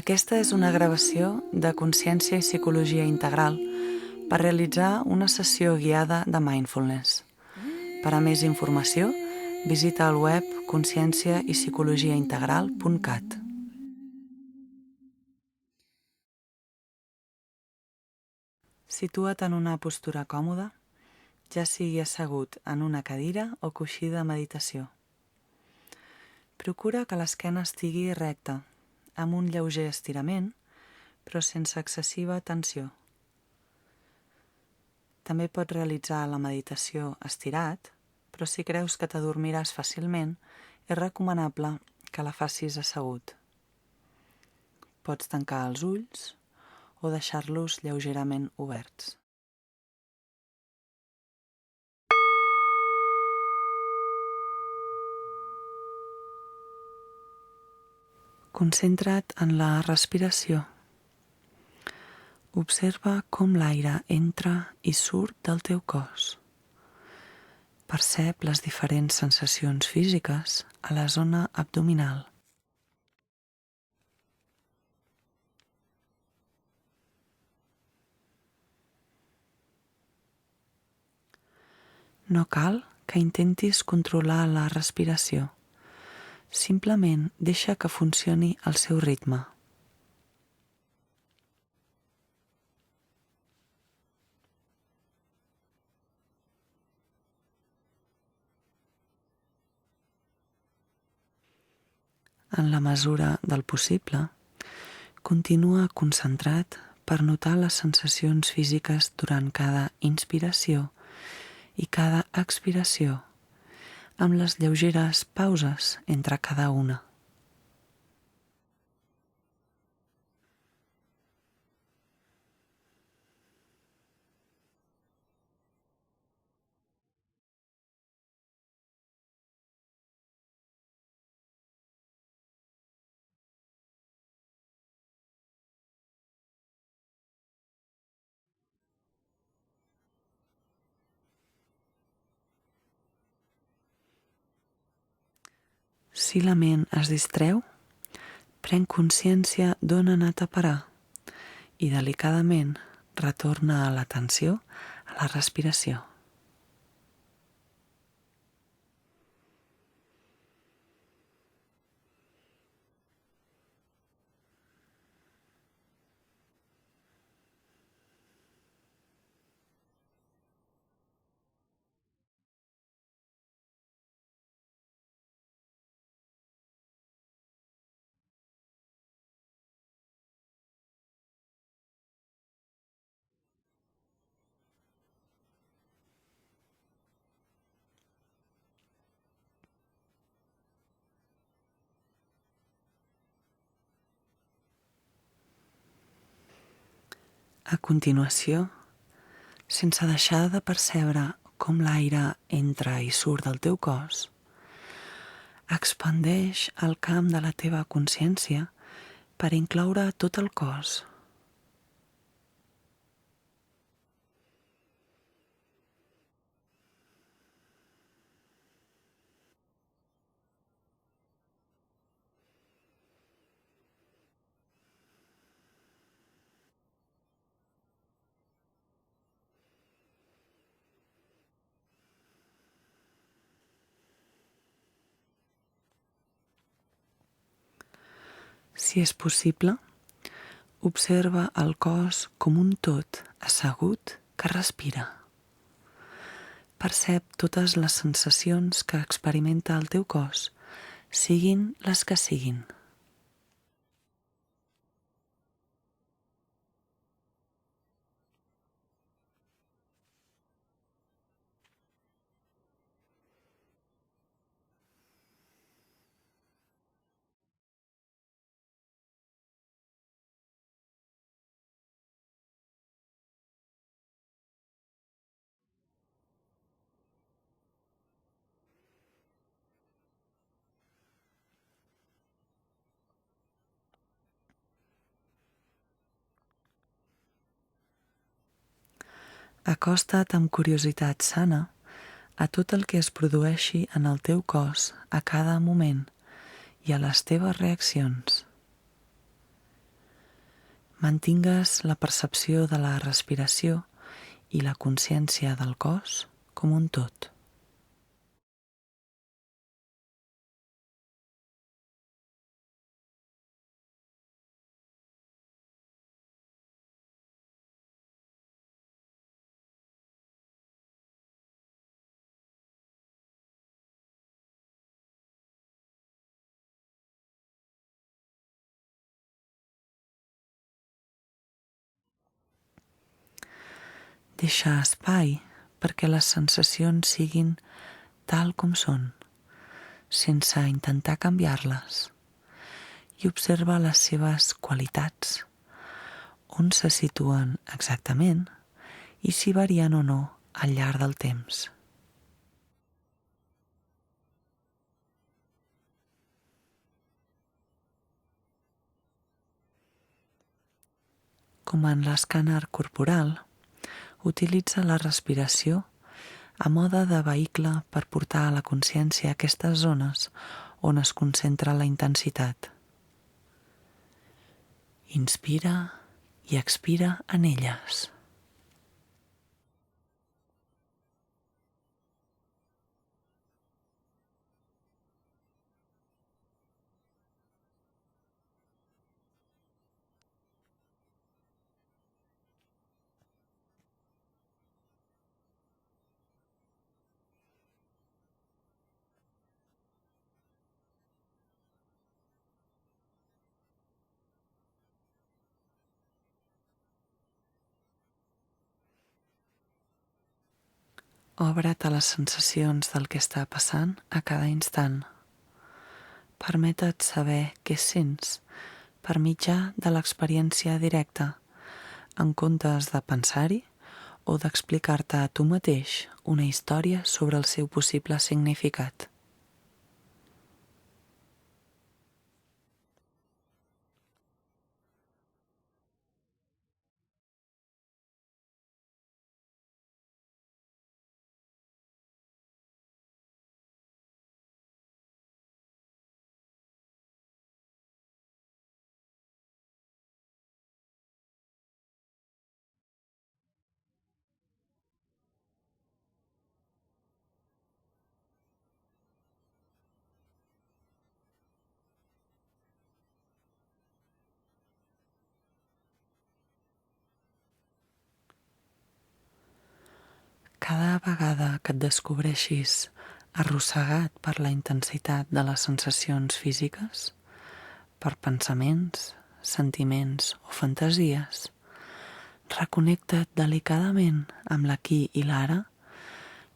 Aquesta és una gravació de Consciència i Psicologia Integral per realitzar una sessió guiada de Mindfulness. Per a més informació, visita el web conscienciaipsicologiaintegral.cat. Situa't en una postura còmoda, ja sigui assegut en una cadira o coixí de meditació. Procura que l'esquena estigui recta, amb un lleuger estirament, però sense excessiva tensió. També pots realitzar la meditació estirat, però si creus que t'adormiràs fàcilment, és recomanable que la facis assegut. Pots tancar els ulls o deixar-los lleugerament oberts. Concentra't en la respiració. Observa com l'aire entra i surt del teu cos. Percep les diferents sensacions físiques a la zona abdominal. No cal que intentis controlar la respiració. Simplement deixa que funcioni al seu ritme. En la mesura del possible, continua concentrat per notar les sensacions físiques durant cada inspiració i cada expiració, amb les lleugeres pauses entre cada una. Si la ment es distreu, pren consciència d'on ha anat a parar i delicadament retorna a l'atenció a la respiració. A continuació, sense deixar de percebre com l'aire entra i surt del teu cos, expandeix el camp de la teva consciència per incloure tot el cos. Si és possible, observa el cos com un tot assegut que respira. Percep totes les sensacions que experimenta el teu cos, siguin les que siguin. Acosta't amb curiositat sana a tot el que es produeixi en el teu cos a cada moment i a les teves reaccions. Mantingues la percepció de la respiració i la consciència del cos com un tot. Deixa espai perquè les sensacions siguin tal com són, sense intentar canviar-les, i observa les seves qualitats, on se situen exactament i si varien o no al llarg del temps. Com en l'escàner corporal, utilitza la respiració a mode de vehicle per portar a la consciència aquestes zones on es concentra la intensitat. Inspira i expira en elles. Obre't a les sensacions del que està passant a cada instant. Permeta't saber què sents per mitjà de l'experiència directa, en comptes de pensar-hi o d'explicar-te a tu mateix una història sobre el seu possible significat. Cada vegada que et descobreixis arrossegat per la intensitat de les sensacions físiques, per pensaments, sentiments o fantasies, reconnecta't delicadament amb l'aquí i l'ara,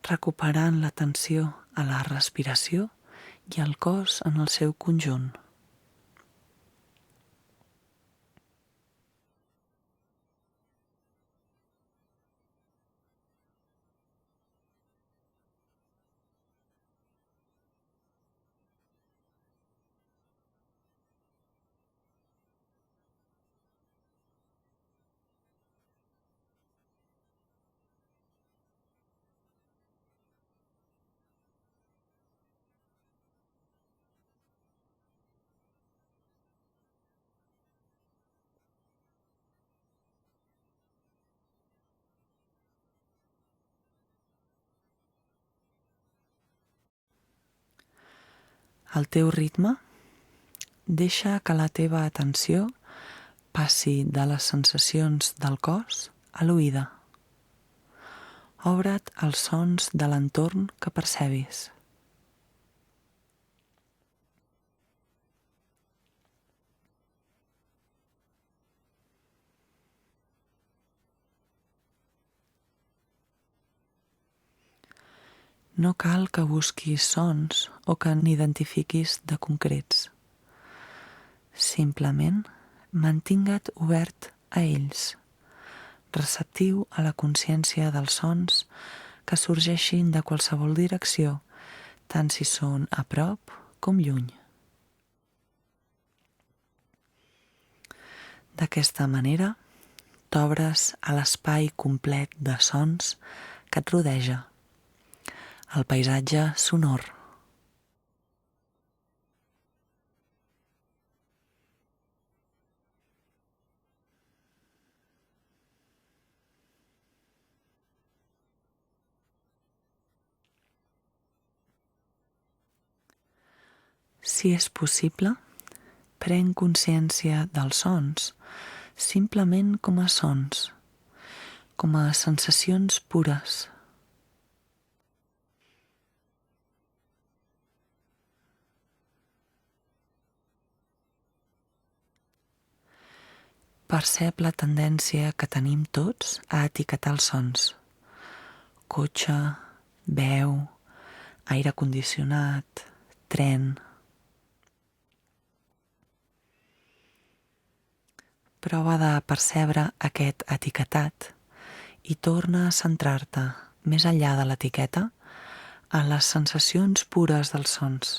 recuperant l'atenció a la respiració i al cos en el seu conjunt. Al teu ritme, deixa que la teva atenció passi de les sensacions del cos a l'oïda. Obre't als sons de l'entorn que percebis. No cal que busquis sons o que n'identifiquis de concrets. Simplement mantinga't obert a ells, receptiu a la consciència dels sons que sorgeixin de qualsevol direcció, tant si són a prop com lluny. D'aquesta manera, t'obres a l'espai complet de sons que et rodeja, el paisatge sonor. Si és possible, pren consciència dels sons simplement com a sons, com a sensacions pures. Percep la tendència que tenim tots a etiquetar els sons. Cotxe, veu, aire condicionat, tren. Prova de percebre aquest etiquetat i torna a centrar-te més enllà de l'etiqueta en les sensacions pures dels sons.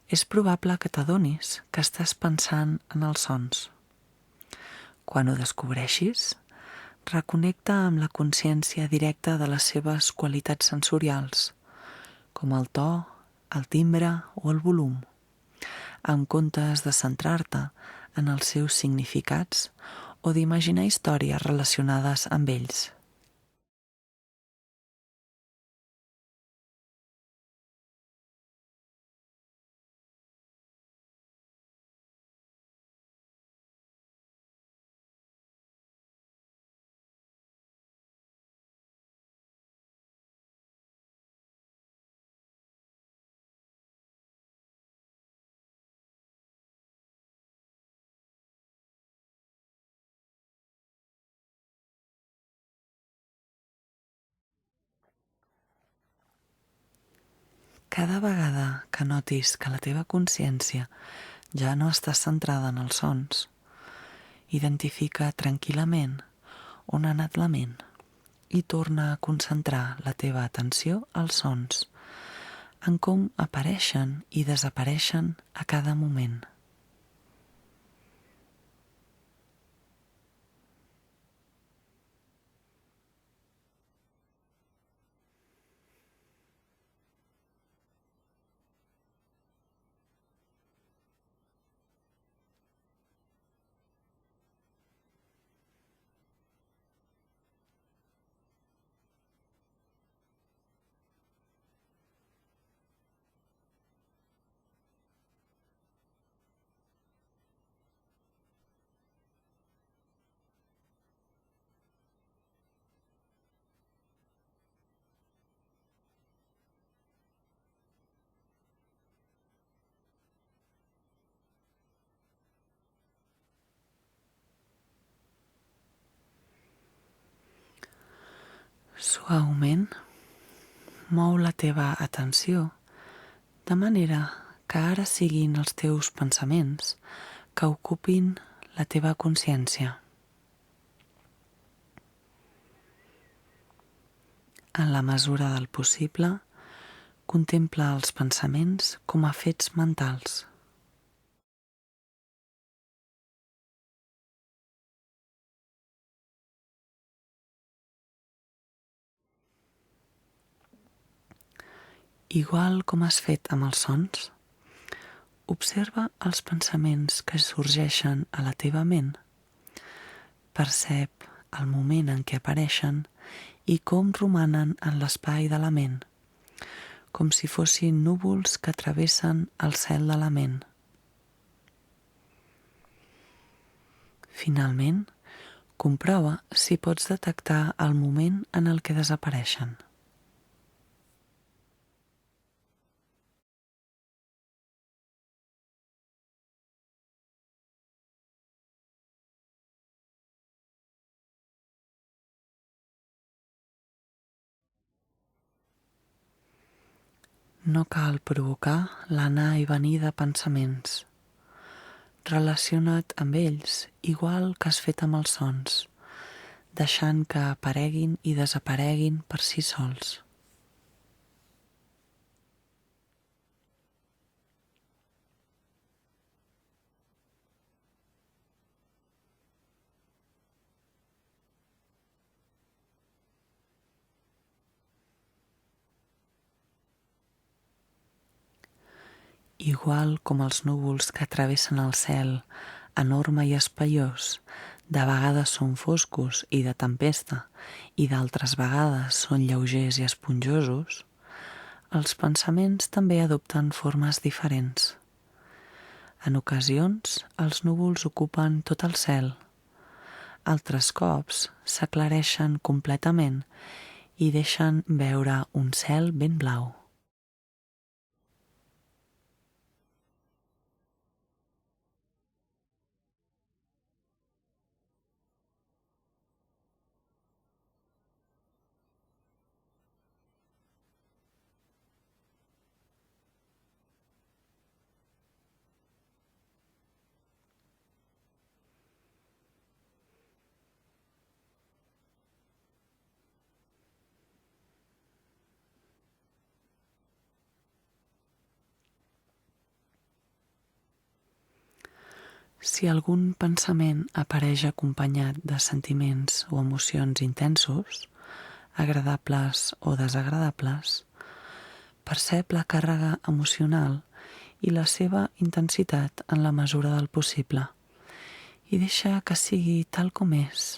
És probable que t'adonis que estàs pensant en els sons. Quan ho descobreixis, reconnecta amb la consciència directa de les seves qualitats sensorials, com el to, el timbre o el volum, en comptes de centrar-te en els seus significats o d'imaginar històries relacionades amb ells. Cada vegada que notis que la teva consciència ja no està centrada en els sons, identifica tranquil·lament on ha anat la ment i torna a concentrar la teva atenció als sons, en com apareixen i desapareixen a cada moment. Suaument, mou la teva atenció de manera que ara siguin els teus pensaments que ocupin la teva consciència. En la mesura del possible, contempla els pensaments com a fets mentals. Igual com has fet amb els sons, observa els pensaments que sorgeixen a la teva ment. Percep el moment en què apareixen i com romanen en l'espai de la ment, com si fossin núvols que travessen el cel de la ment. Finalment, comprova si pots detectar el moment en el que desapareixen. No cal provocar l'anar i venir de pensaments. Relaciona't amb ells igual que has fet amb els sons, deixant que apareguin i desapareguin per si sols. igual com els núvols que travessen el cel enorme i espaiós, de vegades són foscos i de tempesta i d'altres vegades són lleugers i esponjosos, els pensaments també adopten formes diferents. En ocasions, els núvols ocupen tot el cel. Altres cops s'aclareixen completament i deixen veure un cel ben blau. Si algun pensament apareix acompanyat de sentiments o emocions intensos, agradables o desagradables, percep la càrrega emocional i la seva intensitat en la mesura del possible i deixa que sigui tal com és.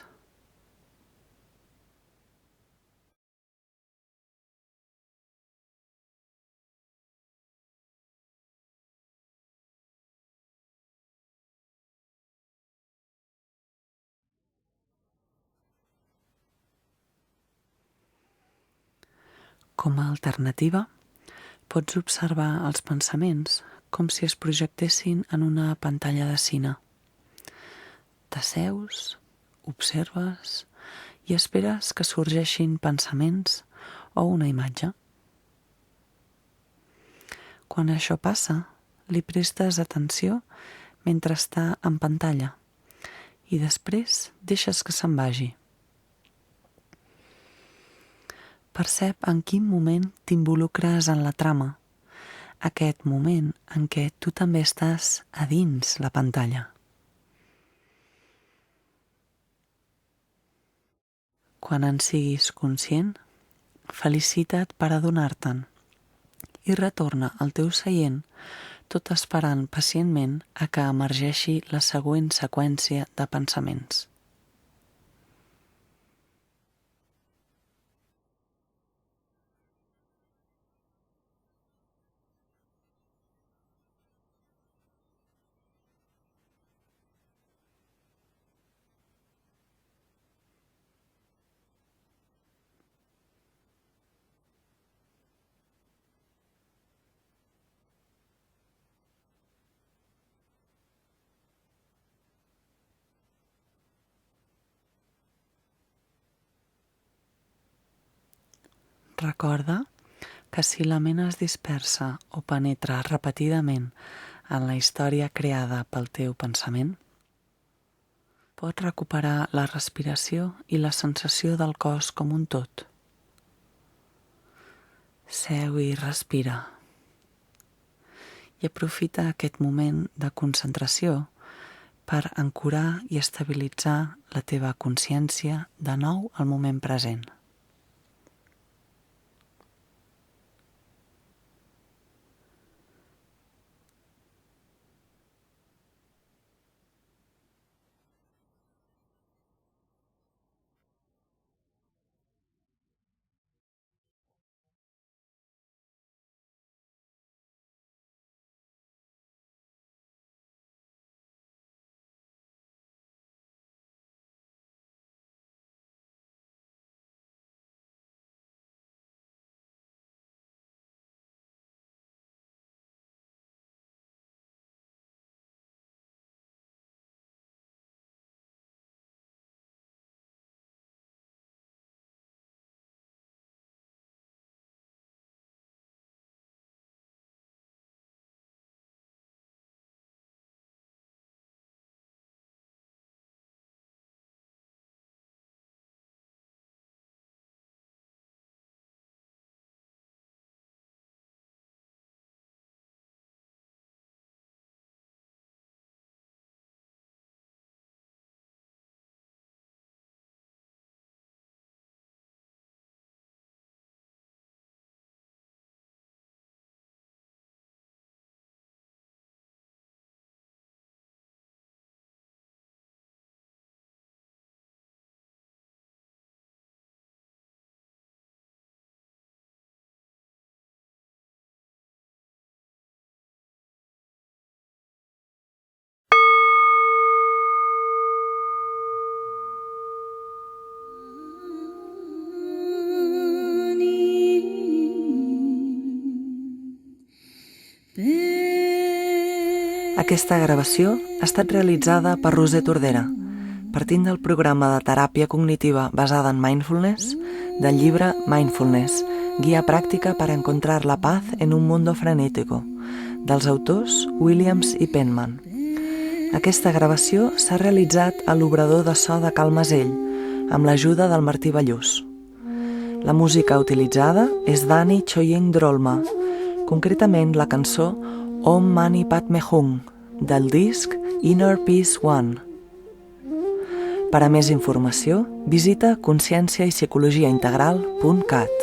Com a alternativa, pots observar els pensaments com si es projectessin en una pantalla de cine. T'asseus, observes i esperes que sorgeixin pensaments o una imatge. Quan això passa, li prestes atenció mentre està en pantalla i després deixes que se'n vagi. Percep en quin moment t'involucres en la trama, aquest moment en què tu també estàs a dins la pantalla. Quan en siguis conscient, felicita't per adonar-te'n i retorna al teu seient, tot esperant pacientment a que emergeixi la següent seqüència de pensaments. Recorda que si la ment es dispersa o penetra repetidament en la història creada pel teu pensament, pots recuperar la respiració i la sensació del cos com un tot. Seu i respira. I aprofita aquest moment de concentració per ancorar i estabilitzar la teva consciència de nou al moment present. Aquesta gravació ha estat realitzada per Roser Tordera, partint del programa de teràpia cognitiva basada en mindfulness, del llibre Mindfulness, guia pràctica para encontrar la paz en un mundo frenético, dels autors Williams i Penman. Aquesta gravació s'ha realitzat a l'obrador de so de Cal Masell, amb l'ajuda del Martí Ballús. La música utilitzada és d'Ani Choying Drolma, concretament la cançó Om Mani Padme Hum, del disc Inner Peace One. Per a més informació, visita conscienciaipsicologiaintegral.cat.